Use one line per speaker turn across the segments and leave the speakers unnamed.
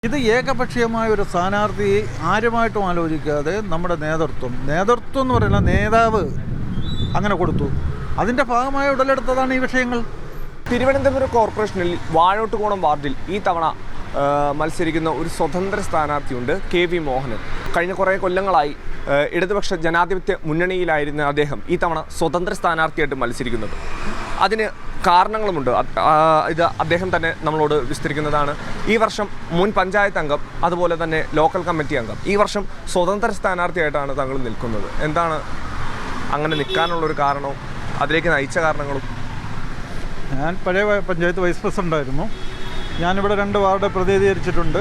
ഇത് ഏകപക്ഷീയമായ ഒരു സ്ഥാനാർത്ഥിയെ ആരുമായിട്ടും ആലോചിക്കാതെ നമ്മുടെ നേതൃത്വം എന്ന് പറയുന്ന നേതാവ് അങ്ങനെ കൊടുത്തു. അതിൻ്റെ ഭാഗമായി ഉടലെടുത്തതാണ് ഈ വിഷയങ്ങൾ.
തിരുവനന്തപുരം കോർപ്പറേഷനിൽ വാഴോട്ടുകോണം വാർഡിൽ ഈ തവണ മത്സരിക്കുന്ന ഒരു സ്വതന്ത്ര സ്ഥാനാർത്ഥിയുണ്ട്, KV മോഹനൻ. കഴിഞ്ഞ കുറേ കൊല്ലങ്ങളായി ഇടതുപക്ഷ ജനാധിപത്യ മുന്നണിയിലായിരുന്ന അദ്ദേഹം ഈ തവണ സ്വതന്ത്ര സ്ഥാനാർത്ഥിയായിട്ട് മത്സരിക്കുന്നത്. അതിന് കാരണങ്ങളുമുണ്ട്. ഇത് അദ്ദേഹം തന്നെ നമ്മളോട് വിസ്തരിക്കുന്നതാണ്. ഈ വർഷം മുൻ പഞ്ചായത്ത് അംഗം, അതുപോലെ തന്നെ ലോക്കൽ കമ്മിറ്റി അംഗം, ഈ വർഷം സ്വതന്ത്ര സ്ഥാനാർത്ഥിയായിട്ടാണ് താങ്കൾ നിൽക്കുന്നത്. എന്താണ് അങ്ങനെ നിൽക്കാനുള്ളൊരു കാരണവും അതിലേക്ക് നയിച്ച കാരണങ്ങളും?
ഞാൻ പഴയ പഞ്ചായത്ത് വൈസ് പ്രസിഡൻ്റായിരുന്നു. ഞാനിവിടെ 2 വാർഡ് പ്രതിനിധീകരിച്ചിട്ടുണ്ട്.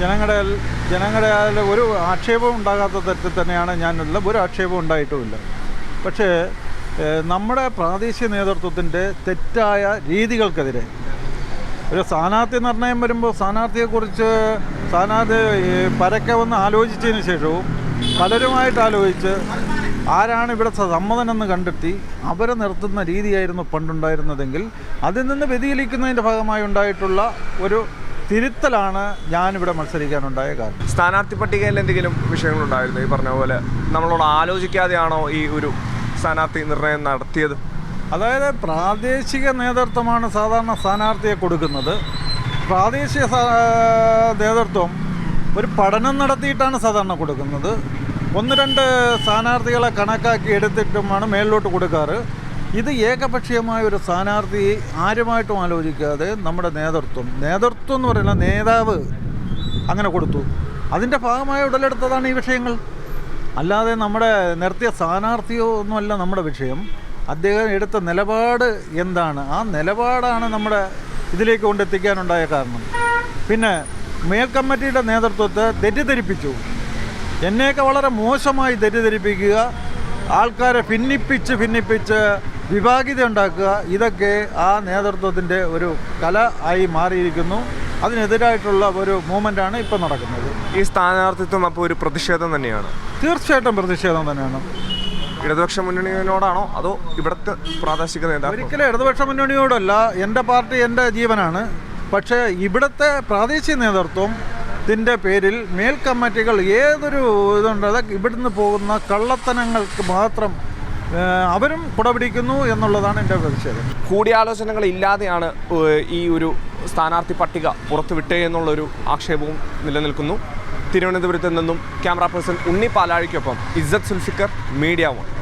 ജനങ്ങളുടെ ഒരു ആക്ഷേപവും ഉണ്ടാകാത്ത തരത്തിൽ തന്നെയാണ് ഞാനുള്ളത്. ഒരു ആക്ഷേപവും ഉണ്ടായിട്ടുമില്ല. പക്ഷേ നമ്മുടെ പ്രാദേശിക നേതൃത്വത്തിൻ്റെ തെറ്റായ രീതികൾക്കെതിരെ ഒരു സ്ഥാനാർത്ഥി നിർണയം വരുമ്പോൾ സ്ഥാനാർത്ഥി പരക്കെ വന്ന് ആലോചിച്ചതിന് ശേഷവും പലരുമായിട്ട് ആലോചിച്ച് ആരാണ് ഇവിടെ സമ്മതനെന്ന് കണ്ടെത്തി അവരെ നിർത്തുന്ന രീതിയായിരുന്നു പണ്ടുണ്ടായിരുന്നതെങ്കിൽ അതിൽ നിന്ന് വ്യതിചലിക്കുന്നതിൻ്റെ ഭാഗമായി ഉണ്ടായിട്ടുള്ള ഒരു തിരുത്തലാണ് ഞാനിവിടെ മത്സരിക്കാനുണ്ടായ കാരണം.
സ്ഥാനാർത്ഥി പട്ടികയിൽ എന്തെങ്കിലും വിഷയങ്ങളുണ്ടായിരുന്നു? ഈ പറഞ്ഞ പോലെ നമ്മളോട് ആലോചിക്കാതെയാണോ ഈ ഒരു സ്ഥാനാർത്ഥി നിർണയം നടത്തിയത്?
അതായത് പ്രാദേശിക നേതൃത്വമാണ് സാധാരണ സ്ഥാനാർത്ഥിയെ കൊടുക്കുന്നത്. പ്രാദേശിക നേതൃത്വം ഒരു പഠനം നടത്തിയിട്ടാണ് സാധാരണ കൊടുക്കുന്നത്. 1-2 സ്ഥാനാർത്ഥികളെ കണക്കാക്കി എടുത്തിട്ടുമാണ് മേളിലോട്ട് കൊടുക്കാറ്. ഇത് ഏകപക്ഷീയമായ ഒരു സ്ഥാനാർത്ഥിയെ ആരുമായിട്ടും ആലോചിക്കാതെ നമ്മുടെ നേതൃത്വം എന്ന് പറയുന്ന നേതാവ് അങ്ങനെ കൊടുത്തു. അതിൻ്റെ ഭാഗമായി ഉടലെടുത്തതാണ് ഈ വിഷയങ്ങൾ. അല്ലാതെ നമ്മുടെ നിർത്തിയ സ്ഥാനാർത്ഥിയോ ഒന്നുമല്ല നമ്മുടെ വിഷയം. അദ്ദേഹം എടുത്ത നിലപാട് എന്താണ്, ആ നിലപാടാണ് നമ്മുടെ ഇതിലേക്ക് കൊണ്ടെത്തിക്കാനുണ്ടായ കാരണം. പിന്നെ മേൽ കമ്മിറ്റിയുടെ നേതൃത്വത്തെ തെറ്റിദ്ധരിപ്പിച്ചു. എന്നെയൊക്കെ വളരെ മോശമായി തെറ്റിദ്ധരിപ്പിക്കുക, ആൾക്കാരെ ഭിന്നിപ്പിച്ച് വിഭാഗീയത ഉണ്ടാക്കുക, ഇതൊക്കെ ആ നേതൃത്വത്തിൻ്റെ ഒരു കല ആയി മാറിയിരിക്കുന്നു. അതിനെതിരായിട്ടുള്ള ഒരു മൂവ്മെൻ്റാണ് ഇപ്പോൾ നടക്കുന്നത്.
ഈ സ്ഥാനാർത്ഥിത്വം അപ്പോൾ ഒരു പ്രതിഷേധം തന്നെയാണ്?
തീർച്ചയായിട്ടും പ്രതിഷേധം തന്നെയാണ്.
ഇടതുപക്ഷ മുന്നണിയോടാണോ അതോ ഇവിടുത്തെ പ്രാദേശിക നേതാവ്?
ഒരിക്കലും ഇടതുപക്ഷ മുന്നണിയോടല്ല. എൻ്റെ പാർട്ടി എൻ്റെ ജീവനാണ്. പക്ഷേ ഇവിടുത്തെ പ്രാദേശിക നേതൃത്വത്തിൻ്റെ പേരിൽ മേൽ കമ്മിറ്റികൾ ഏതൊരു ഇതുണ്ട്, അതൊക്കെ ഇവിടുന്ന് പോകുന്ന കള്ളത്തനങ്ങൾക്ക് മാത്രം അവരും കുടപിടിക്കുന്നു എന്നുള്ളതാണ് എൻ്റെ പ്രതിഷേധം.
കൂടിയാലോചനകൾ ഇല്ലാതെയാണ് ഈ ഒരു സ്ഥാനാർത്ഥി പട്ടിക പുറത്തുവിട്ടേ എന്നുള്ളൊരു ആക്ഷേപവും നിലനിൽക്കുന്നു. തിരുവനന്തപുരത്ത് നിന്നും ക്യാമറ പേഴ്സൺ ഉണ്ണി പാലാഴിക്കൊപ്പം ഇസ്സത്ത് സുൽഫിക്കർ, മീഡിയ 1.